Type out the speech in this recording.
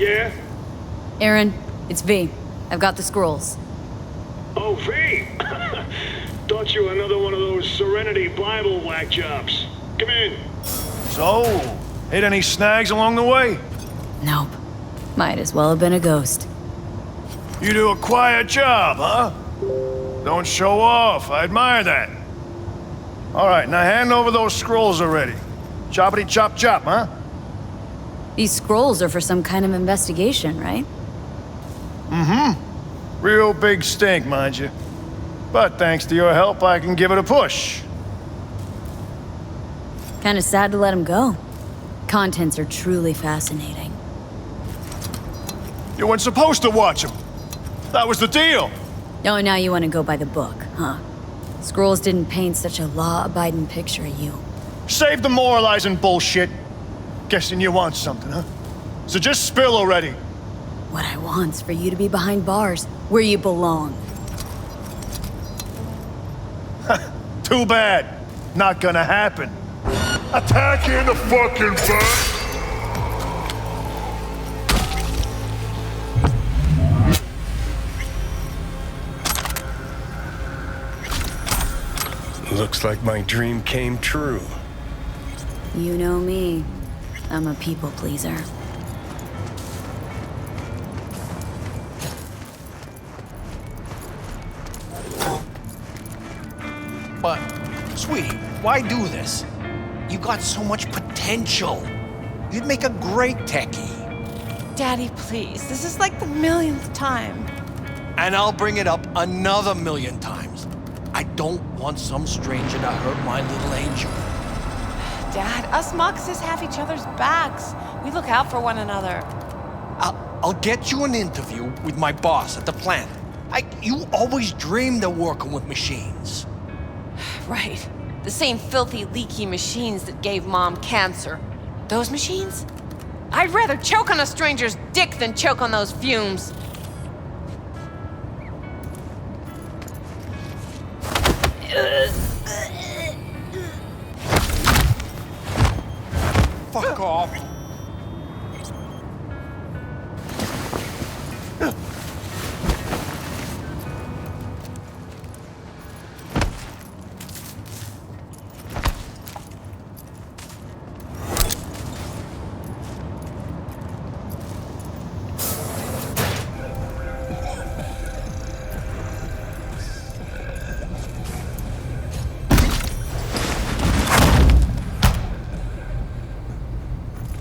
Yeah? Aaron, it's V. I've got the scrolls. Oh, V! Thought you were another one of those Serenity Bible whack jobs. Come in. So, hit any snags along the way? Nope. Might as well have been a ghost. You do a quiet job, huh? Don't show off. I admire that. All right, now hand over those scrolls already. Choppity chop chop, huh? These scrolls are for some kind of investigation, right? Mm-hmm. Real big stink, mind you. But thanks to your help, I can give it a push. Kinda sad to let him go. Contents are truly fascinating. You weren't supposed to watch them. That was the deal. Oh, now you want to go by the book, huh? Scrolls didn't paint such a law-abiding picture of you. Save the moralizing bullshit. Guessing you want something, huh? So just spill already. What I want's for you to be behind bars, where you belong. Too bad. Not gonna happen. Attack in the fucking back! Looks like my dream came true. You know me. I'm a people pleaser. But, sweetie, why do this? You got so much potential. You'd make a great techie. Daddy, please. This is like the millionth time. And I'll bring it up another million times. I don't want some stranger to hurt my little angel. Dad, us Moxes have each other's backs. We look out for one another. I'll get you an interview with my boss at the plant. You always dreamed of working with machines. Right. The same filthy, leaky machines that gave Mom cancer. Those machines? I'd rather choke on a stranger's dick than choke on those fumes. Fuck off.